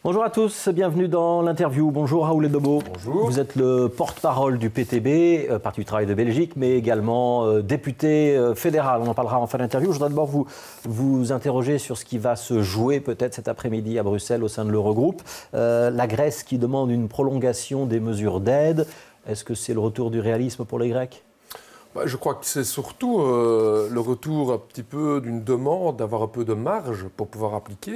Bonjour à tous, bienvenue dans l'interview. Bonjour Raoul Edobo. Bonjour. Vous êtes le porte-parole du PTB, Parti du Travail de Belgique, mais également député fédéral. On en parlera en fin d'interview. Je voudrais d'abord vous interroger sur ce qui va se jouer peut-être cet après-midi à Bruxelles au sein de l'Eurogroupe. La Grèce qui demande une prolongation des mesures d'aide. Est-ce que c'est le retour du réalisme pour les Grecs ? Je crois que c'est surtout le retour un petit peu d'une demande d'avoir un peu de marge pour pouvoir appliquer,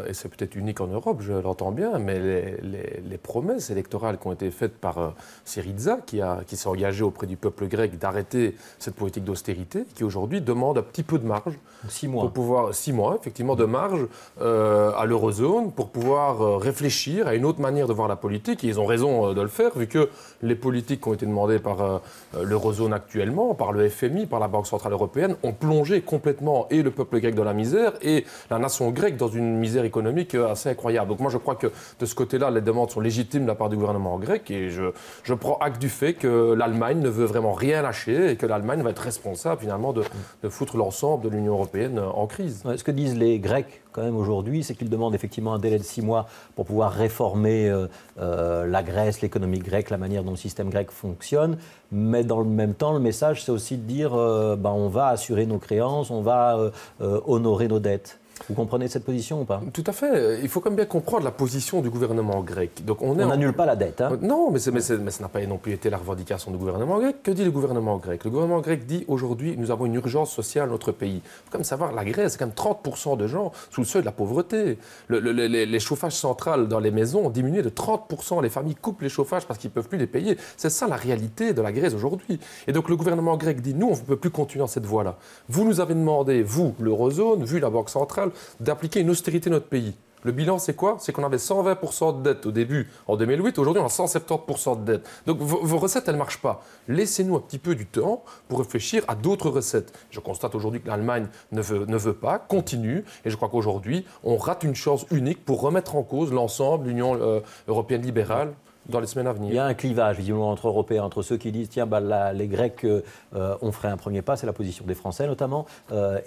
et c'est peut-être unique en Europe, je l'entends bien, mais les promesses électorales qui ont été faites par Syriza, qui s'est engagé auprès du peuple grec d'arrêter cette politique d'austérité, qui aujourd'hui demande un petit peu de marge. 6 mois. Pour pouvoir, 6 mois, effectivement, de marge à l'eurozone pour pouvoir réfléchir à une autre manière de voir la politique. Et ils ont raison de le faire, vu que les politiques qui ont été demandées par l'eurozone actuellement, par le FMI, par la Banque Centrale Européenne, ont plongé complètement et le peuple grec dans la misère et la nation grecque dans une misère économique assez incroyable. Donc moi, je crois que de ce côté-là, les demandes sont légitimes de la part du gouvernement grec et je prends acte du fait que l'Allemagne ne veut vraiment rien lâcher et que l'Allemagne va être responsable finalement de foutre l'ensemble de l'Union européenne en crise. Ouais, ce que disent les Grecs quand même aujourd'hui, c'est qu'ils demandent effectivement un délai de 6 mois pour pouvoir réformer la Grèce, l'économie grecque, la manière dont le système grec fonctionne. Mais dans le même temps, le message, c'est aussi de dire on va assurer nos créances, on va honorer nos dettes. Vous comprenez cette position ou pas ? Tout à fait. Il faut quand même bien comprendre la position du gouvernement grec. Donc on n'annule pas la dette. Hein. Non, mais ça n'a pas non plus été la revendication du gouvernement grec. Que dit le gouvernement grec ? Le gouvernement grec dit aujourd'hui, nous avons une urgence sociale dans notre pays. Il faut quand même savoir, la Grèce, c'est quand même 30% de gens sous le seuil de la pauvreté. Les chauffages centrales dans les maisons ont diminué de 30%. Les familles coupent les chauffages parce qu'ils ne peuvent plus les payer. C'est ça la réalité de la Grèce aujourd'hui. Et donc le gouvernement grec dit, nous, on ne peut plus continuer dans cette voie-là. Vous nous avez demandé, vous, l'eurozone, vu la Banque centrale, d'appliquer une austérité à notre pays. Le bilan, c'est quoi ? C'est qu'on avait 120% de dette au début, en 2008. Aujourd'hui, on a 170% de dette. Donc, vos recettes, elles ne marchent pas. Laissez-nous un petit peu du temps pour réfléchir à d'autres recettes. Je constate aujourd'hui que l'Allemagne ne veut pas, continue. Et je crois qu'aujourd'hui, on rate une chance unique pour remettre en cause l'ensemble de l'Union européenne libérale dans les semaines à venir. Il y a un clivage, visiblement, entre Européens, entre ceux qui disent tiens, les Grecs ont fait un premier pas, c'est la position des Français notamment,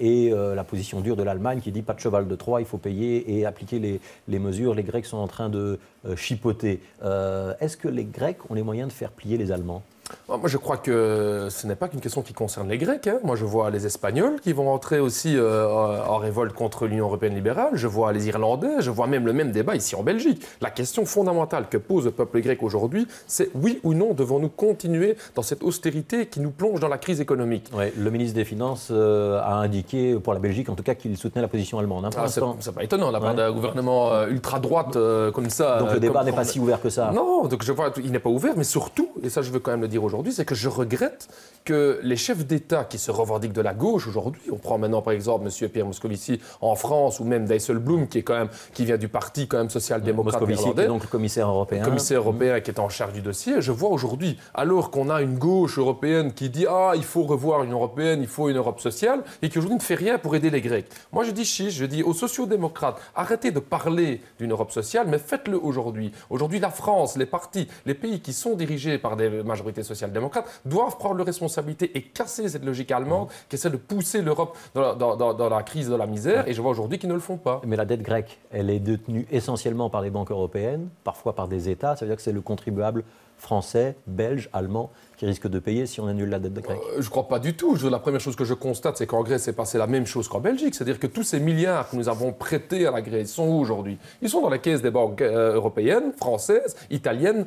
et la position dure de l'Allemagne qui dit pas de cheval de Troie, il faut payer et appliquer les mesures. Les Grecs sont en train de chipoter. Est-ce que les Grecs ont les moyens de faire plier les Allemands ? Moi, je crois que ce n'est pas qu'une question qui concerne les Grecs. Hein. Moi, je vois les Espagnols qui vont entrer aussi en révolte contre l'Union européenne libérale. Je vois les Irlandais. Je vois même le même débat ici en Belgique. La question fondamentale que pose le peuple grec aujourd'hui, c'est oui ou non devons-nous continuer dans cette austérité qui nous plonge dans la crise économique. Ouais, le ministre des Finances a indiqué, pour la Belgique en tout cas, qu'il soutenait la position allemande. Hein, c'est pas étonnant, la part d'un gouvernement ultra-droite comme ça. Donc le débat n'est pas si ouvert que ça. Non, donc je vois, il n'est pas ouvert, mais surtout, et ça je veux quand même le dire aujourd'hui, c'est que je regrette que les chefs d'État qui se revendiquent de la gauche aujourd'hui, on prend maintenant par exemple M. Pierre Moscovici en France ou même Dijsselbloem qui vient du parti quand même social-démocrate Moscovici, qui est donc le commissaire européen. Le commissaire européen qui est en charge du dossier. Je vois aujourd'hui, alors qu'on a une gauche européenne qui dit il faut revoir l'Union européenne, il faut une Europe sociale, et qui aujourd'hui ne fait rien pour aider les Grecs. Moi je dis chiche, je dis aux sociodémocrates, arrêtez de parler d'une Europe sociale, mais faites-le aujourd'hui. Aujourd'hui la France, les partis, les pays qui sont dirigés par des majorités sociales-démocrates doivent prendre leurs responsabilités et casser cette logique allemande qui essaie de pousser l'Europe dans la crise de la misère. Et je vois aujourd'hui qu'ils ne le font pas. Mais la dette grecque, elle est détenue essentiellement par les banques européennes, parfois par des États. Ça veut dire que c'est le contribuable français, belge, allemand qui risque de payer si on annule la dette grecque. Je ne crois pas du tout. La première chose que je constate, c'est qu'en Grèce, c'est passé la même chose qu'en Belgique. C'est-à-dire que tous ces milliards que nous avons prêtés à la Grèce sont où aujourd'hui ? Ils sont dans la caisse des banques européennes, françaises, italiennes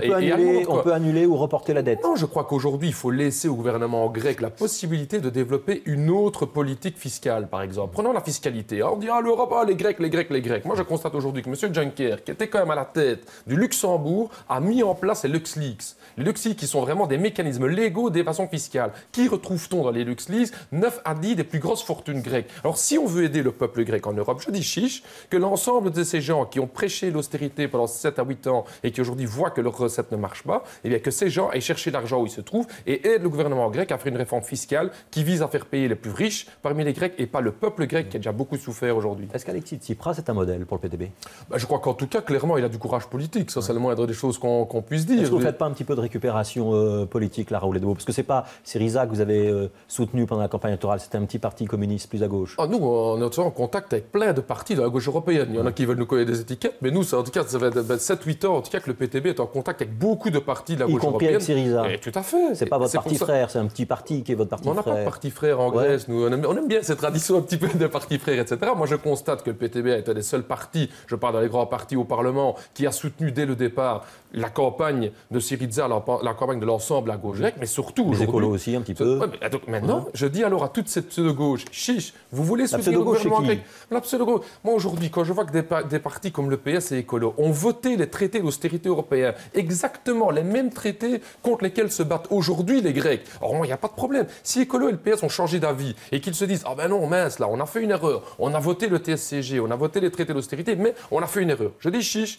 et allemandes. On peut annuler ou reporter la dette. Non, je crois qu'aujourd'hui, il faut laisser au gouvernement grec la possibilité de développer une autre politique fiscale, par exemple. Prenons la fiscalité. On dit l'Europe, les Grecs. Moi, je constate aujourd'hui que M. Juncker, qui était quand même à la tête du Luxembourg, a mis en place les LuxLeaks. Les LuxLeaks qui sont vraiment des mécanismes légaux d'évasion fiscale. Qui retrouve-t-on dans les LuxLeaks ? 9 à 10 des plus grosses fortunes grecques. Alors si on veut aider le peuple grec en Europe, je dis chiche, que l'ensemble de ces gens qui ont prêché l'austérité pendant 7 à 8 ans et qui aujourd'hui voient que leurs recettes ne marchent pas, eh bien que ces gens aillent chercher l'argent où ils se trouvent et aident le gouvernement grec à faire une réforme fiscale qui vise à faire payer les plus riches parmi les Grecs et pas le peuple grec qui a déjà beaucoup souffert aujourd'hui. Est-ce qu'Alexis Tsipras est un modèle pour le PTB ? Je crois qu'en tout cas, clairement, il a du courage politique. Ça, c'est le moindre des choses qu'on puisse dire. Est-ce que vous ne faites pas un petit peu de récupération politique, Lara Ouled-Daouo? Parce que c'est pas Syriza que vous avez soutenu pendant la campagne électorale, c'était un petit parti communiste plus à gauche. Nous, on est en contact avec plein de partis de la gauche européenne. Il y en a qui veulent nous coller des étiquettes, mais nous, en tout cas, ça fait 7-8 ans en tout cas, que le PTB est en contact avec beaucoup de partis de la gauche européenne. Y compris avec Syriza. Et tout à fait. C'est pas votre parti frère, c'est un petit parti qui est votre parti frère. On n'a pas de parti frère en Grèce. Nous, on aime bien cette tradition un petit peu des partis frères, etc. Moi, je constate que le PTB est un des seuls partis, je parle dans les grands partis au Parlement, qui a soutenu dès le départ la campagne de Syriza, la campagne de l'ensemble à gauche grecque, mais surtout les écolos aussi un petit peu. Mais donc maintenant, je dis alors à toute cette pseudo-gauche, chiche, vous voulez soutenir le gouvernement grec? La pseudo-gauche. Moi aujourd'hui, quand je vois que des partis comme le PS et écolo ont voté les traités d'austérité européens, exactement les mêmes traités contre lesquels se battent aujourd'hui les Grecs, alors moi il n'y a pas de problème. Si écolo et le PS ont changé d'avis et qu'ils se disent ah ben non mince là, on a fait une erreur, on a voté le TSCG, on a voté les traités d'austérité, mais on a fait une erreur. Je dis chiche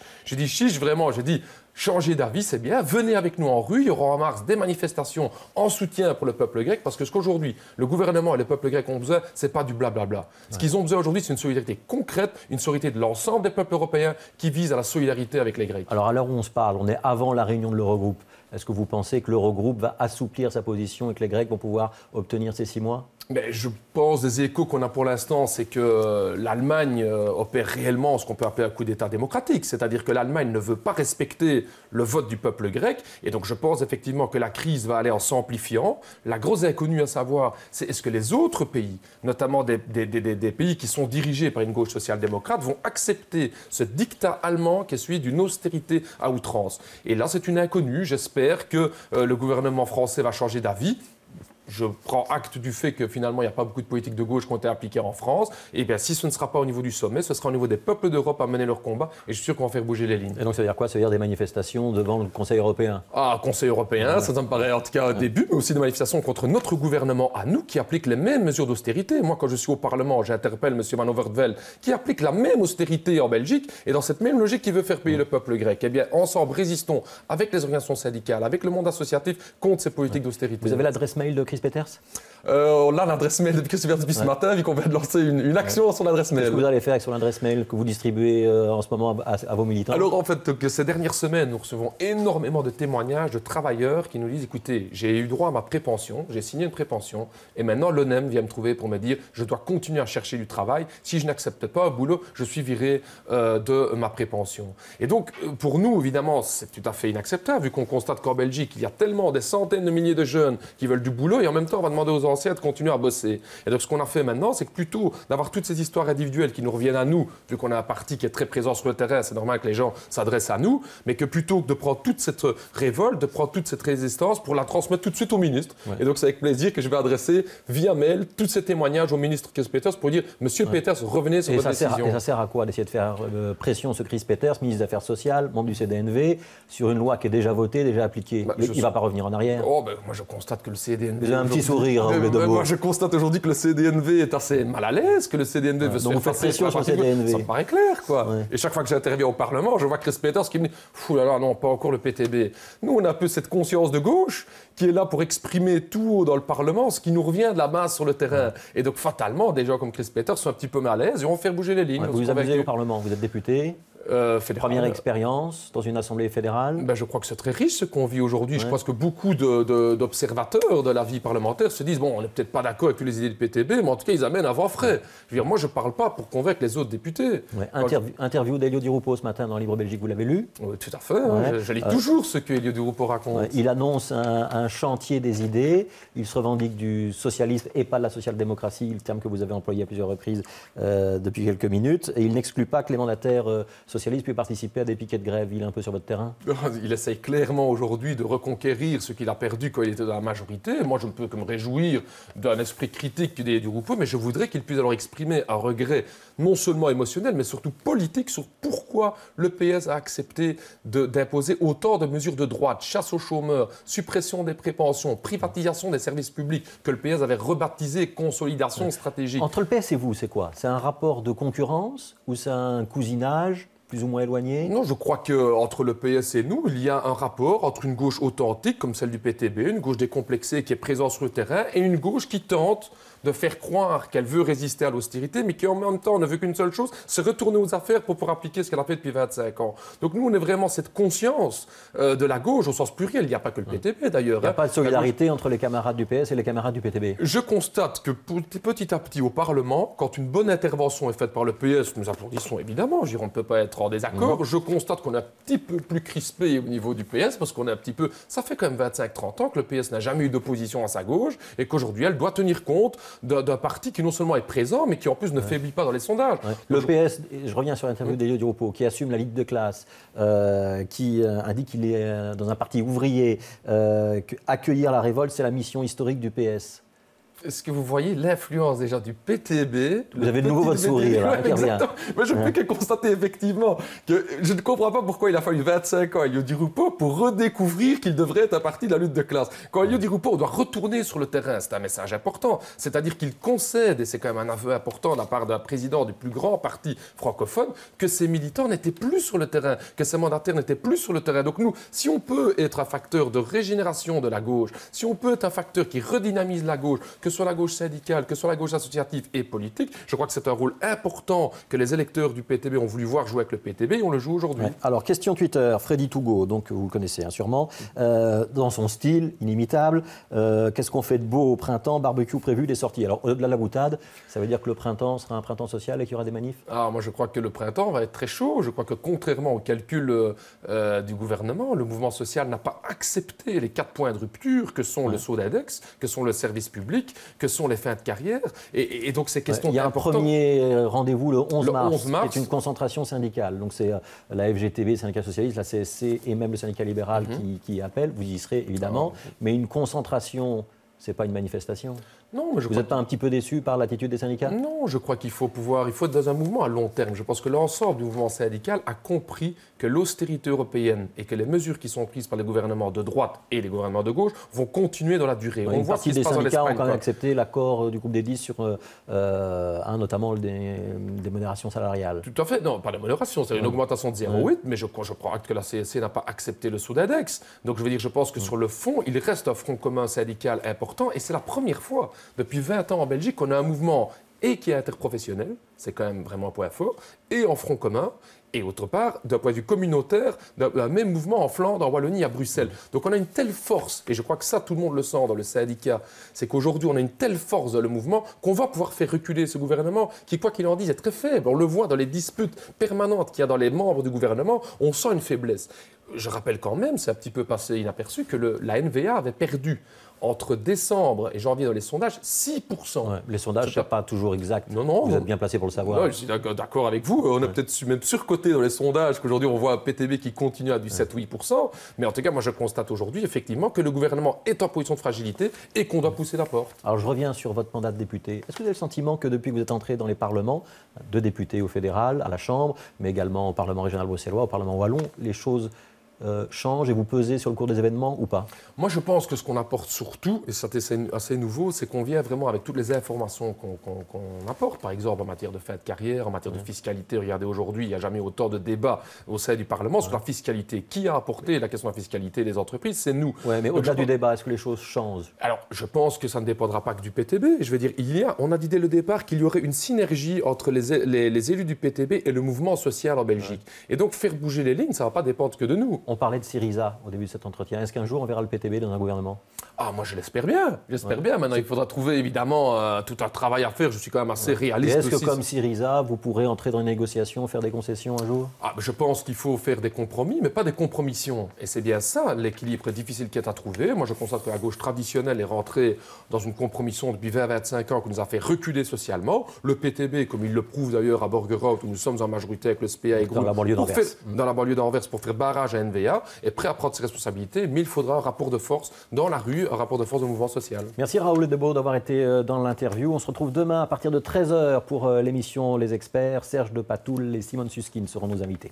vraiment, je dis changer d'avis, c'est bien. Venez avec nous en rue. Il y aura en mars des manifestations en soutien pour le peuple grec, parce que ce qu'aujourd'hui le gouvernement et le peuple grec ont besoin, c'est pas du blablabla. Ce qu'ils ont besoin aujourd'hui, c'est une solidarité concrète, une solidarité de l'ensemble des peuples européens qui vise à la solidarité avec les Grecs. Alors à l'heure où on se parle, on est avant la réunion de l'Eurogroupe. Est-ce que vous pensez que l'Eurogroupe va assouplir sa position et que les Grecs vont pouvoir obtenir ces 6 mois? Mais je pense, des échos qu'on a pour l'instant, c'est que l'Allemagne opère réellement ce qu'on peut appeler un coup d'État démocratique. C'est-à-dire que l'Allemagne ne veut pas respecter le vote du peuple grec. Et donc je pense effectivement que la crise va aller en s'amplifiant. La grosse inconnue à savoir, c'est est-ce que les autres pays, notamment des pays qui sont dirigés par une gauche social-démocrate, vont accepter ce diktat allemand qui est celui d'une austérité à outrance. Et là, c'est une inconnue. J'espère que le gouvernement français va changer d'avis. Je prends acte du fait que finalement, il n'y a pas beaucoup de politiques de gauche qui ont été appliquées en France. Et bien, si ce ne sera pas au niveau du sommet, ce sera au niveau des peuples d'Europe à mener leur combat. Et je suis sûr qu'on va faire bouger les lignes. Et donc, ça veut dire quoi? Ça veut dire des manifestations devant le Conseil européen? Conseil européen, ça me paraît en tout cas au début, mais aussi des manifestations contre notre gouvernement à nous, qui applique les mêmes mesures d'austérité. Moi, quand je suis au Parlement, j'interpelle M. Van Overtveld, qui applique la même austérité en Belgique, et dans cette même logique, qui veut faire payer le peuple grec. Eh bien, ensemble, résistons avec les organisations syndicales, avec le monde associatif, contre ces politiques d'austérité. Vous avez l'adresse mail de Chris Peters? On a l'adresse mail de Chris Peters depuis ce matin, vu qu'on vient de lancer une action sur l'adresse mail. Qu'est-ce que vous allez faire avec son adresse mail que vous distribuez en ce moment à vos militants? Alors en fait, que ces dernières semaines, nous recevons énormément de témoignages de travailleurs qui nous disent écoutez, j'ai eu droit à ma prépension, j'ai signé une prépension, et maintenant l'ONEM vient me trouver pour me dire je dois continuer à chercher du travail. Si je n'accepte pas un boulot, je suis viré de ma prépension. Et donc, pour nous, évidemment, c'est tout à fait inacceptable, vu qu'on constate qu'en Belgique, il y a tellement des centaines de milliers de jeunes qui veulent du boulot, et en même temps, on va demander aux anciens de continuer à bosser. Et donc, ce qu'on a fait maintenant, c'est que plutôt d'avoir toutes ces histoires individuelles qui nous reviennent à nous, vu qu'on a un parti qui est très présent sur le terrain, c'est normal que les gens s'adressent à nous, mais que plutôt que de prendre toute cette révolte, de prendre toute cette résistance pour la transmettre tout de suite au ministre. Ouais. Et donc, c'est avec plaisir que je vais adresser via mail tous ces témoignages au ministre Chris Peters pour dire Monsieur Peters, revenez sur votre décision. Et ça sert à quoi d'essayer de faire pression sur Chris Peters, ministre des Affaires sociales, membre du CDNV, sur une loi qui est déjà votée, déjà appliquée? Il ne va pas revenir en arrière. Moi, je constate que le CDNV... Vous avez un petit sourire, moi, je constate aujourd'hui que le CDNV est assez mal à l'aise, que le CDNV veut se faire passer sur le CDNV. Ça me paraît clair, quoi. Ouais. Et chaque fois que j'interviens au Parlement, je vois Chris Peters qui me dit « Fou là là, non, pas encore le PTB ». Nous, on a un peu cette conscience de gauche qui est là pour exprimer tout haut dans le Parlement ce qui nous revient de la base sur le terrain. Ouais. Et donc, fatalement, des gens comme Chris Peters sont un petit peu mal à l'aise et vont faire bouger les lignes. Ouais, vous vous amusez au Parlement, vous êtes député. Première expérience dans une assemblée fédérale? Je crois que c'est très riche ce qu'on vit aujourd'hui. Ouais. Je pense que beaucoup d'observateurs de la vie parlementaire se disent bon, on n'est peut-être pas d'accord avec toutes les idées du PTB, mais en tout cas, ils amènent à vent frais. Ouais. Je veux dire, moi, je ne parle pas pour convaincre les autres députés. Ouais. Interview d'Elio Di Rupo ce matin dans Libre Belgique, vous l'avez lu? Oui, tout à fait. Ouais. Je lis toujours ce que Elio Di Rupo raconte. Ouais. Il annonce un chantier des idées. Il se revendique du socialisme et pas de la social-démocratie, le terme que vous avez employé à plusieurs reprises depuis quelques minutes. Et il n'exclut pas que les mandataires socialiste puisse participer à des piquets de grève. Il est un peu sur votre terrain? Il essaye clairement aujourd'hui de reconquérir ce qu'il a perdu quand il était dans la majorité. Moi, je ne peux que me réjouir d'un esprit critique du Rupo, mais je voudrais qu'il puisse alors exprimer un regret non seulement émotionnel, mais surtout politique sur pourquoi le PS a accepté d'imposer autant de mesures de droite, chasse aux chômeurs, suppression des prépensions, privatisation des services publics, que le PS avait rebaptisé consolidation stratégique. Entre le PS et vous, c'est quoi? C'est un rapport de concurrence ou c'est un cousinage? plus ou moins éloignés? Non, je crois qu'entre le PS et nous, il y a un rapport entre une gauche authentique, comme celle du PTB, une gauche décomplexée qui est présente sur le terrain, et une gauche qui tente de faire croire qu'elle veut résister à l'austérité, mais qui en même temps ne veut qu'une seule chose, c'est retourner aux affaires pour pouvoir appliquer ce qu'elle a fait depuis 25 ans. Donc nous, on est vraiment cette conscience de la gauche au sens pluriel. Il n'y a pas que le PTB d'ailleurs. Il n'y a pas de solidarité entre les camarades du PS et les camarades du PTB. Je constate que petit à petit au Parlement, quand une bonne intervention est faite par le PS, nous applaudissons évidemment, on ne peut pas être en désaccord. Je constate qu'on est un petit peu plus crispé au niveau du PS, parce qu'on est un petit peu... Ça fait quand même 25-30 ans que le PS n'a jamais eu d'opposition à sa gauche, et qu'aujourd'hui, elle doit tenir compte d'un parti qui non seulement est présent, mais qui en plus ne faiblit pas dans les sondages. Le PS, je reviens sur l'interview d'Elio Di Rupo, qui assume la lutte de classe, qui indique qu'il est dans un parti ouvrier, qu'accueillir la révolte, c'est la mission historique du PS. Est-ce que vous voyez l'influence déjà du PTB? Vous avez de nouveau votre sourire, là, qui revient. Mais je ne peux que constater effectivement que je ne comprends pas pourquoi il a fallu 25 ans à Elio Di Rupo pour redécouvrir qu'il devrait être un parti de la lutte de classe. Quand Elio Di Rupo doit retourner sur le terrain, c'est un message important. C'est-à-dire qu'il concède, et c'est quand même un aveu important de la part d'un président du plus grand parti francophone, que ses militants n'étaient plus sur le terrain, que ses mandataires n'étaient plus sur le terrain. Donc nous, si on peut être un facteur de régénération de la gauche, si on peut être un facteur qui redynamise la gauche, que sur la gauche syndicale, que sur la gauche associative et politique, je crois que c'est un rôle important que les électeurs du PTB ont voulu voir jouer avec le PTB et on le joue aujourd'hui. Ouais. Alors, question Twitter, Freddy Tougo, donc vous le connaissez sûrement, dans son style inimitable, qu'est-ce qu'on fait de beau au printemps, barbecue prévu, des sorties. Alors, au-delà de la boutade, ça veut dire que le printemps sera un printemps social et qu'il y aura des manifs? Alors, moi, je crois que le printemps va être très chaud. Je crois que contrairement au calcul du gouvernement, le mouvement social n'a pas accepté les 4 points de rupture que sont le saut d'index, que sont le service public, que sont les fins de carrière. Et donc, ces questions importantes... Il y a un premier rendez-vous le 11 mars, 11 mars. qui est une concentration syndicale. Donc, c'est la FGTB, le syndicat socialiste, la CSC et même le syndicat libéral qui appellent. Vous y serez, évidemment. Mais une concentration, ce n'est pas une manifestation. Non, mais vous n'êtes pas un petit peu déçu par l'attitude des syndicats? Non, je crois qu'il faut être dans un mouvement à long terme. Je pense que l'ensemble du mouvement syndical a compris que l'austérité européenne et que les mesures qui sont prises par les gouvernements de droite et les gouvernements de gauche vont continuer dans la durée. Ouais, on voit ce qui se passe en Espagne. Des syndicats ont quand même accepté l'accord du groupe des 10 sur notamment des modérations salariales. Tout à fait. Non, pas de modération, c'est une augmentation de 0,8, mais je crois que la CSC n'a pas accepté le sous d'index. Donc je veux dire, je pense que sur le fond, il reste un front commun syndical important et c'est la première fois depuis 20 ans en Belgique qu'on a un mouvement et qui est interprofessionnel, c'est quand même vraiment un point fort, et en front commun, et autre part, d'un point de vue communautaire, d'un même mouvement en Flandre, en Wallonie, à Bruxelles. Donc on a une telle force, et je crois que ça, tout le monde le sent dans le syndicat, c'est qu'aujourd'hui, on a une telle force dans le mouvement qu'on va pouvoir faire reculer ce gouvernement qui, quoi qu'il en dise, est très faible. On le voit dans les disputes permanentes qu'il y a dans les membres du gouvernement, on sent une faiblesse. Je rappelle quand même, c'est un petit peu passé inaperçu, que la NVA avait perdu entre décembre et janvier dans les sondages, 6%. Ouais, les sondages ne sont pas toujours exacts. Non, vous êtes bien placé pour le savoir. Non, je suis d'accord avec vous. On a peut-être même surcoté dans les sondages qu'aujourd'hui on voit un PTB qui continue à du 7-8%. Mais en tout cas, moi je constate aujourd'hui effectivement que le gouvernement est en position de fragilité et qu'on doit pousser la porte. Alors je reviens sur votre mandat de député. Est-ce que vous avez le sentiment que depuis que vous êtes entré dans les parlements, de députés au fédéral, à la Chambre, mais également au Parlement régional bruxellois, au Parlement wallon, les choses change et vous pesez sur le cours des événements ou pas? Moi, je pense que ce qu'on apporte surtout, et c'est assez nouveau, c'est qu'on vient vraiment avec toutes les informations qu'on apporte. Par exemple, en matière de fin de carrière, en matière de fiscalité. Regardez, aujourd'hui, il n'y a jamais autant de débats au sein du Parlement sur la fiscalité. Qui a apporté la question de la fiscalité des entreprises? C'est nous. Oui, mais au-delà du débat, est-ce que les choses changent? Alors, je pense que ça ne dépendra pas que du PTB. Je veux dire, on a dit dès le départ qu'il y aurait une synergie entre les élus du PTB et le mouvement social en Belgique. Et donc, faire bouger les lignes, ça ne va pas dépendre que de nous. On parlait de Syriza au début de cet entretien. Est-ce qu'un jour on verra le PTB dans un gouvernement? Ah, moi je l'espère bien. J'espère bien. Maintenant, il faudra trouver évidemment tout un travail à faire. Je suis quand même assez réaliste. Et est-ce que comme Syriza, vous pourrez entrer dans une négociation, faire des concessions un jour? Je pense qu'il faut faire des compromis, mais pas des compromissions. Et c'est bien ça, l'équilibre difficile qui est à trouver. Moi, je constate que la gauche traditionnelle est rentrée dans une compromission depuis 20-25 ans qui nous a fait reculer socialement. Le PTB, comme il le prouve d'ailleurs à Borgerhout, où nous sommes en majorité avec le SPA et Groen, dans la banlieue d'Anvers, pour faire barrage à NVA. Est prêt à prendre ses responsabilités, mais il faudra un rapport de force dans la rue, un rapport de force de mouvement social. Merci Raoul Debo d'avoir été dans l'interview. On se retrouve demain à partir de 13h pour l'émission Les Experts. Serge de Patoul et Simone Susskind seront nos invités.